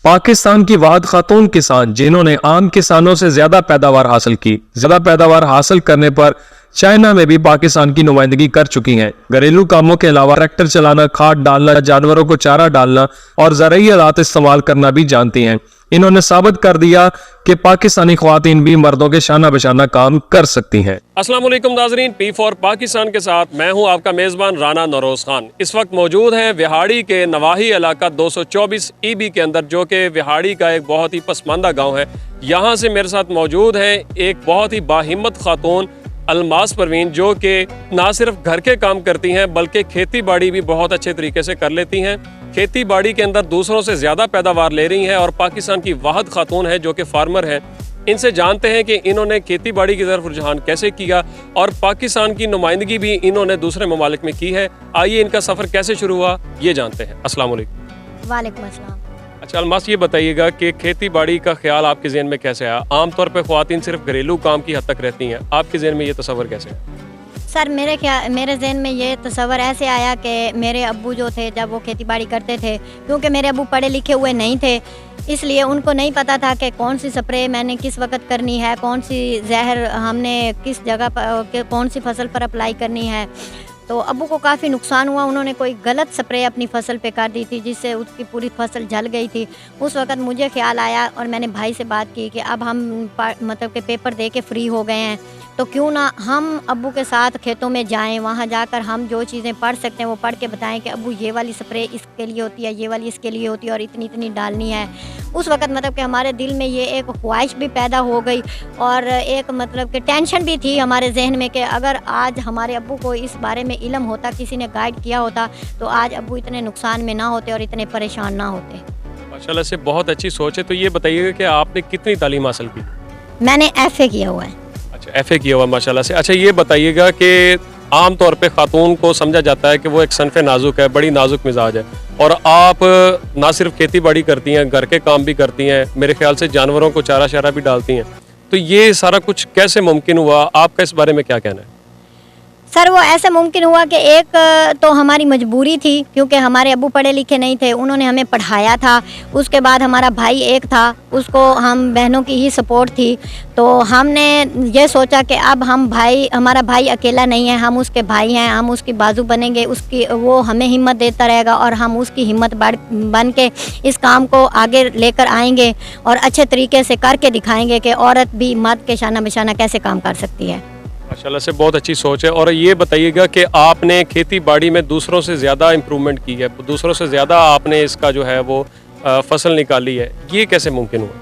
पाकिस्तान की वाहिद खातून किसान जिन्होंने आम किसानों से ज्यादा पैदावार हासिल की। ज्यादा पैदावार हासिल करने पर चाइना में भी पाकिस्तान की नुमाइंदगी कर चुकी हैं। घरेलू कामों के अलावा ट्रैक्टर चलाना, खाद डालना, जानवरों को चारा डालना और ज़रूरी आलात इस्तेमाल करना भी जानती हैं। इन्होंने साबित कर दिया कि पाकिस्तानी ख्वातीन भी मर्दों के शाना बशाना काम कर सकती हैं। अस्सलाम वालेकुम नाजरीन, P4 पाकिस्तान के साथ मैं हूं आपका मेज़बान राना नरोज़ खान। इस वक्त मौजूद हैं विहाड़ी के नवाही इलाका 224 EB के अंदर, जो कि विहाड़ी का एक बहुत ही पसमानदा गांव है। यहाँ से मेरे साथ मौजूद हैं एक बहुत ही बाहिम्मत खातून अलमास परवीन, जो कि ना सिर्फ घर के काम करती हैं बल्कि खेती बाड़ी भी बहुत अच्छे तरीके से कर लेती हैं। खेती बाड़ी के अंदर दूसरों से ज़्यादा पैदावार ले रही हैं और पाकिस्तान की वाहिद खातून है जो कि फार्मर हैं। इनसे जानते हैं कि इन्होंने खेती बाड़ी की तरफ रुझान कैसे किया और पाकिस्तान की नुमाइंदगी भी इन्होंने दूसरे ममालिक में की है। आइए इनका सफ़र कैसे शुरू हुआ ये जानते हैं। अस्सलाम वालेकुम। वालेकुम अस्सलाम। अच्छा अलमास, ये बताइएगा कि खेती बाड़ी का ख्याल आपके ज़हन में कैसे आया? आमतौर पर ख्वातीन सिर्फ घरेलू काम की हद तक रहती हैं, आपके ज़हन में ये तस्वर कैसे है? सर मेरे जहन में ये तस्वर ऐसे आया कि मेरे अब्बू जो थे जब वो खेती बाड़ी करते थे, क्योंकि मेरे अब्बू पढ़े लिखे हुए नहीं थे, इसलिए उनको नहीं पता था कि कौन सी स्प्रे मैंने किस वक्त करनी है, कौन सी जहर हमने किस जगह पर, कौन सी फसल पर अप्लाई करनी है। तो अब्बू को काफ़ी नुकसान हुआ। उन्होंने कोई गलत स्प्रे अपनी फसल पे कर दी थी जिससे उसकी पूरी फसल जल गई थी। उस वक़्त मुझे ख्याल आया और मैंने भाई से बात की कि अब हम मतलब के पेपर दे के फ्री हो गए हैं, तो क्यों ना हम अब्बू के साथ खेतों में जाएं, वहाँ जाकर हम जो चीज़ें पढ़ सकते हैं वो पढ़ के बताएं कि अब्बू ये वाली स्प्रे इसके लिए होती है, ये वाली इसके लिए होती है और इतनी इतनी डालनी है। उस वक़्त मतलब कि हमारे दिल में ये एक ख्वाहिश भी पैदा हो गई और एक मतलब कि टेंशन भी थी हमारे जहन में कि अगर आज हमारे अब्बू को इस बारे में इल्म होता, किसी ने गाइड किया होता, तो आज अब्बू इतने नुकसान में ना होते और इतने परेशान ना होते। माशाल्लाह से बहुत अच्छी सोच है। तो ये बताइएगा कि आपने कितनी तालीम हासिल की? मैंने FA किया हुआ है। अच्छा, FA किया हुआ माशाल्लाह से। अच्छा ये बताइएगा कि आम तौर पे खातून को समझा जाता है कि वो एक सनफ़े नाजुक है, बड़ी नाजुक मिजाज है, और आप ना सिर्फ खेती बाड़ी करती हैं, घर के काम भी करती हैं, मेरे ख्याल से जानवरों को चारा शारा भी डालती हैं। तो ये सारा कुछ कैसे मुमकिन हुआ? आपका इस बारे में क्या कहना है? सर वो ऐसे मुमकिन हुआ कि एक तो हमारी मजबूरी थी, क्योंकि हमारे अब्बू पढ़े लिखे नहीं थे, उन्होंने हमें पढ़ाया था। उसके बाद हमारा भाई एक था, उसको हम बहनों की ही सपोर्ट थी, तो हमने ये सोचा कि अब हमारा भाई अकेला नहीं है, हम उसके भाई हैं, हम उसकी बाजू बनेंगे, वो हमें हिम्मत देता रहेगा और हम उसकी हिम्मत बन के इस काम को आगे लेकर आएंगे और अच्छे तरीके से करके दिखाएंगे कि औरत भी मर्द के शाना बशाना कैसे काम कर सकती है। माशाल्लाह से बहुत अच्छी सोच है। और ये बताइएगा कि आपने खेती बाड़ी में दूसरों से ज़्यादा इम्प्रूवमेंट की है, दूसरों से ज़्यादा आपने इसका जो है वो फसल निकाली है, ये कैसे मुमकिन हुआ?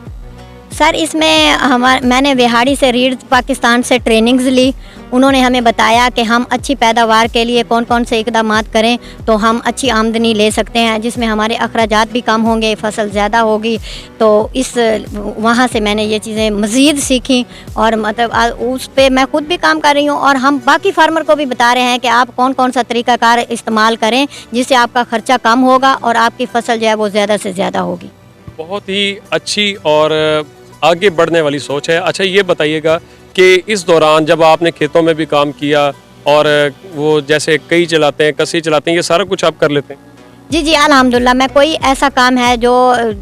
सर इसमें मैंने विहाड़ी से रीड पाकिस्तान से ट्रेनिंग्स ली। उन्होंने हमें बताया कि हम अच्छी पैदावार के लिए कौन कौन से इक़दामात करें तो हम अच्छी आमदनी ले सकते हैं, जिसमें हमारे अखराजात भी कम होंगे, फसल ज़्यादा होगी। तो वहाँ से मैंने ये चीज़ें मज़ीद सीखी और मतलब उस पर मैं ख़ुद भी काम कर रही हूँ और हम बाकी फार्मर को भी बता रहे हैं कि आप कौन कौन सा तरीक़ाकार इस्तेमाल करें जिससे आपका ख़र्चा कम होगा और आपकी फसल जो है वो ज़्यादा से ज़्यादा होगी। बहुत ही अच्छी और आगे बढ़ने वाली सोच है। अच्छा ये बताइएगा कि इस दौरान जब आपने खेतों में भी काम किया और वो जैसे कई चलाते हैं, कसी चलाते हैं, ये सारा कुछ आप कर लेते हैं? जी अल्हम्दुलिल्लाह, मैं कोई ऐसा काम है जो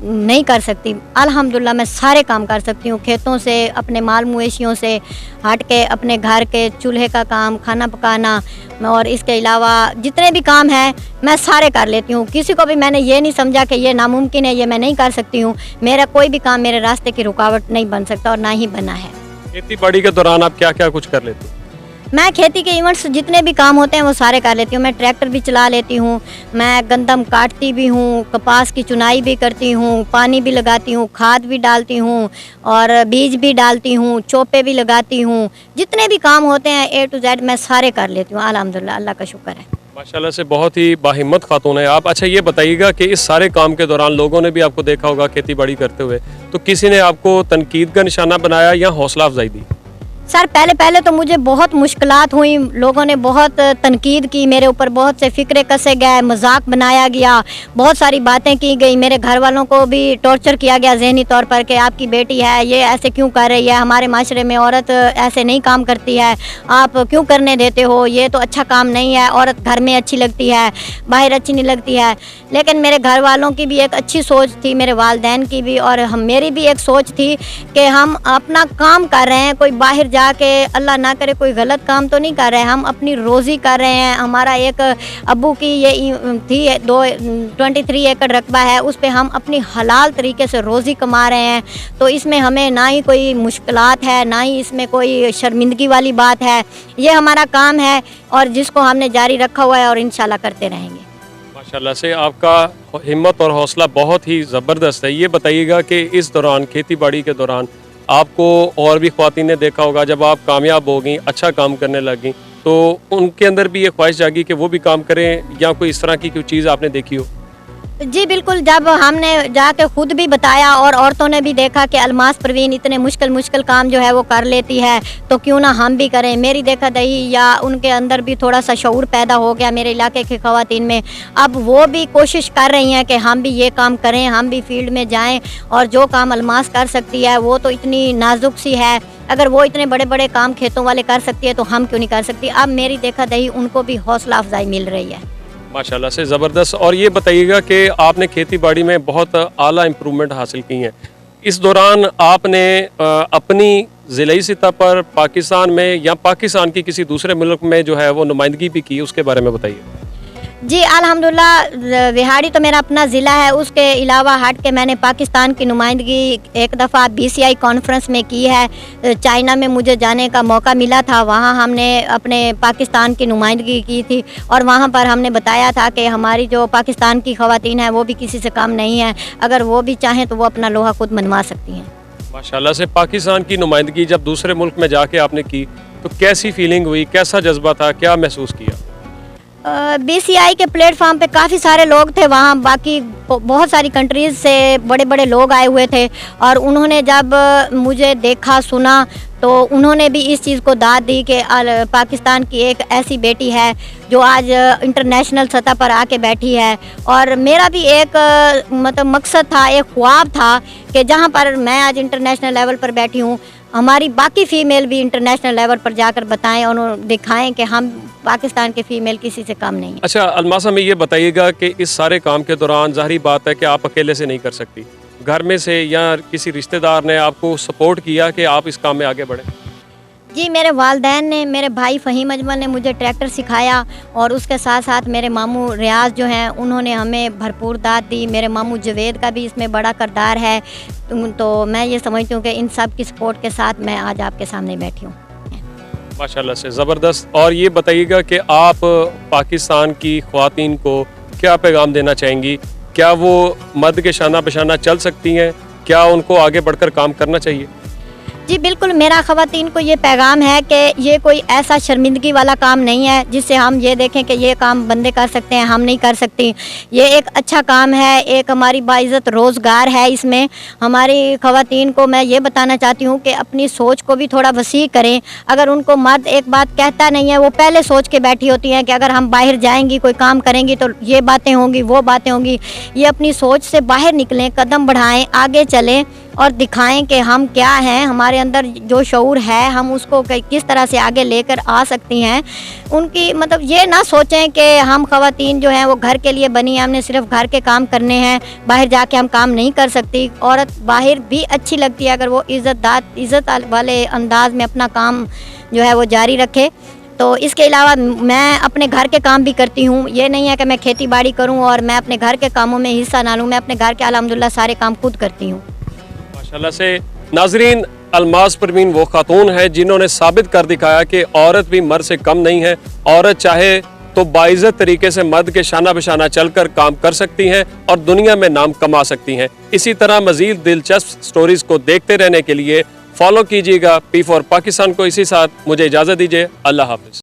नहीं कर सकती, अल्हम्दुलिल्लाह मैं सारे काम कर सकती हूँ। खेतों से, अपने माल मवेशियों से हट के अपने घर के चूल्हे का काम, खाना पकाना और इसके अलावा जितने भी काम हैं मैं सारे कर लेती हूँ। किसी को भी मैंने ये नहीं समझा कि ये नामुमकिन है, ये मैं नहीं कर सकती हूँ। मेरा कोई भी काम मेरे रास्ते की रुकावट नहीं बन सकता और ना ही बना है। खेती बाड़ी के दौरान आप क्या क्या कुछ कर लेते हैं? मैं खेती के इवेंट्स जितने भी काम होते हैं वो सारे कर लेती हूँ। मैं ट्रैक्टर भी चला लेती हूँ, मैं गंदम काटती भी हूँ, कपास की चुनाई भी करती हूँ, पानी भी लगाती हूँ, खाद भी डालती हूँ और बीज भी डालती हूँ, चोपे भी लगाती हूँ। जितने भी काम होते हैं A to Z मैं सारे कर लेती हूँ। अल्हम्दुलिल्लाह, अल्लाह का शुक्र है। माशाल्लाह से बहुत ही बाहिम्मत खातून है आप। अच्छा ये बताइएगा कि इस सारे काम के दौरान लोगों ने भी आपको देखा होगा खेती बाड़ी करते हुए, तो किसी ने आपको तनकीद का निशाना बनाया या हौसला अफजाई दी? सर पहले पहले तो मुझे बहुत मुश्किलात हुई, लोगों ने बहुत तनकीद की मेरे ऊपर, बहुत से फ़िक्रे कसे गए, मजाक बनाया गया, बहुत सारी बातें की गई, मेरे घर वालों को भी टॉर्चर किया गया जहनी तौर पर कि आपकी बेटी है ये ऐसे क्यों कर रही है, हमारे माशरे में औरत ऐसे नहीं काम करती है, आप क्यों करने देते हो, ये तो अच्छा काम नहीं है, औरत घर में अच्छी लगती है बाहर अच्छी नहीं लगती है। लेकिन मेरे घर वालों की भी एक अच्छी सोच थी, मेरे वालिदैन की भी, और मेरी भी एक सोच थी कि हम अपना काम कर रहे हैं, कोई बाहर जाके अल्लाह ना करे कोई गलत काम तो नहीं कर रहे हैं, हम अपनी रोज़ी कर रहे हैं। हमारा एक अब्बू की ये थी 23 एकड़ रकबा है, उस पे हम अपनी हलाल तरीके से रोज़ी कमा रहे हैं, तो इसमें हमें ना ही कोई मुश्किलात है, ना ही इसमें कोई शर्मिंदगी वाली बात है। ये हमारा काम है और जिसको हमने जारी रखा हुआ है और इंशाल्लाह करते रहेंगे। माशाल्लाह से आपका हिम्मत और हौसला बहुत ही ज़बरदस्त है। ये बताइएगा कि इस दौरान खेती बाड़ी के दौरान आपको और भी ख्वातीन ने देखा होगा, जब आप कामयाब हो गई, अच्छा काम करने लगी, तो उनके अंदर भी ये ख्वाहिश जागी कि वो भी काम करें, या कोई इस तरह की कोई चीज़ आपने देखी हो? जी बिल्कुल, जब हमने जाके ख़ुद भी बताया और औरतों ने भी देखा कि अलमास परवीन इतने मुश्किल काम जो है वो कर लेती है, तो क्यों ना हम भी करें। मेरी देखा दही या उनके अंदर भी थोड़ा सा शऊर पैदा हो गया मेरे इलाके की ख़वातीन में। अब वो भी कोशिश कर रही हैं कि हम भी ये काम करें, हम भी फील्ड में जाएं, और जो काम अलमास कर सकती है वो तो इतनी नाजुक सी है, अगर वो इतने बड़े बड़े काम खेतों वाले कर सकती है तो हम क्यों नहीं कर सकती। अब मेरी देखा दही उनको भी हौसला अफजाई मिल रही है। माशाल्लाह से ज़बरदस्त। और ये बताइएगा कि आपने खेती बाड़ी में बहुत आला इम्प्रूवमेंट हासिल की हैं, इस दौरान आपने अपनी ज़िलाई सतह पर पाकिस्तान में या पाकिस्तान की किसी दूसरे मुल्क में जो है वो नुमाइंदगी भी की, उसके बारे में बताइए। जी अल्हम्दुलिल्लाह, विहाड़ी तो मेरा अपना ज़िला है, उसके अलावा हट के मैंने पाकिस्तान की नुमाइंदगी एक दफ़ा BCI कॉन्फ्रेंस में की है। चाइना में मुझे जाने का मौका मिला था, वहाँ हमने अपने पाकिस्तान की नुमाइंदगी की थी, और वहाँ पर हमने बताया था कि हमारी जो पाकिस्तान की ख़वातीन हैं वो भी किसी से कम नहीं है, अगर वो भी चाहें तो वो अपना लोहा खुद मनवा सकती हैं। माशाल्लाह से पाकिस्तान की नुमाइंदगी जब दूसरे मुल्क में जाके आपने की तो कैसी फीलिंग हुई, कैसा जज्बा था, क्या महसूस किया? BCI के प्लेटफॉर्म पे काफ़ी सारे लोग थे वहाँ, बाकी बहुत सारी कंट्रीज़ से बड़े बड़े लोग आए हुए थे, और उन्होंने जब मुझे देखा सुना तो उन्होंने भी इस चीज़ को दाद दी कि पाकिस्तान की एक ऐसी बेटी है जो आज इंटरनेशनल सतह पर आके बैठी है। और मेरा भी एक मतलब मकसद था, एक ख्वाब था कि जहाँ पर मैं आज इंटरनेशनल लेवल पर बैठी हूँ, हमारी बाकी फ़ीमेल भी इंटरनेशनल लेवल पर जाकर बताएं और दिखाएं कि हम पाकिस्तान के फ़ीमेल किसी से कम नहीं है। अच्छा अलमास, हमें ये बताइएगा कि इस सारे काम के दौरान ज़ाहिरी बात है कि आप अकेले से नहीं कर सकती, घर में से या किसी रिश्तेदार ने आपको सपोर्ट किया कि आप इस काम में आगे बढ़ें? जी मेरे वालिदैन ने, मेरे भाई फ़हीम अजमल ने मुझे ट्रैक्टर सिखाया, और उसके साथ साथ मेरे मामू रियाज जो हैं उन्होंने हमें भरपूर दाद दी। मेरे मामू जवेद का भी इसमें बड़ा किरदार है, तो मैं ये समझती हूँ कि इन सब की सपोर्ट के साथ मैं आज आपके सामने बैठी हूँ। माशाल्लाह से ज़बरदस्त। और ये बताइएगा कि आप पाकिस्तान की ख़वातीन को क्या पैगाम देना चाहेंगी? क्या वो मर्द के शाना बशाना चल सकती हैं? क्या उनको आगे बढ़कर काम करना चाहिए? जी बिल्कुल, मेरा ख़वातीन को ये पैगाम है कि ये कोई ऐसा शर्मिंदगी वाला काम नहीं है जिससे हम ये देखें कि ये काम बंदे कर सकते हैं, हम नहीं कर सकती। ये एक अच्छा काम है, एक हमारी बाइज़्ज़त रोज़गार है। इसमें हमारी ख़वातीन को मैं ये बताना चाहती हूँ कि अपनी सोच को भी थोड़ा वसी करें। अगर उनको मर्द एक बात कहता नहीं है, वो पहले सोच के बैठी होती हैं कि अगर हम बाहर जाएंगी, कोई काम करेंगी तो ये बातें होंगी, वो बातें होंगी। ये अपनी सोच से बाहर निकलें, कदम बढ़ाएँ, आगे चलें और दिखाएं कि हम क्या हैं, हमारे अंदर जो शऊर है हम उसको किस तरह से आगे लेकर आ सकती हैं। उनकी मतलब ये ना सोचें कि हम ख़वातीन जो हैं वो घर के लिए बनी हैं, हमने सिर्फ घर के काम करने हैं, बाहर जाके हम काम नहीं कर सकती। औरत बाहर भी अच्छी लगती है अगर वो इज़्ज़त वाले अंदाज में अपना काम जो है वो जारी रखे। तो इसके अलावा मैं अपने घर के काम भी करती हूँ। ये नहीं है कि मैं खेती बाड़ी करूँ और मैं अपने घर के कामों में हिस्सा ना लूँ, मैं अपने घर के अल्हम्दुलिल्लाह सारे काम खुद करती हूँ। माशाल्लाह से। नाजरीन, अलमास परवीन वो खातून है जिन्होंने साबित कर दिखाया कि औरत भी मर्द से कम नहीं है। औरत चाहे तो बाइज़्ज़त तरीके से मर्द के शाना बशाना चलकर काम कर सकती हैं और दुनिया में नाम कमा सकती हैं। इसी तरह मज़ीद दिलचस्प स्टोरीज़ को देखते रहने के लिए फॉलो कीजिएगा P4 पाकिस्तान को। इसी साथ मुझे इजाज़त दीजिए। अल्लाह हाफ़िज़।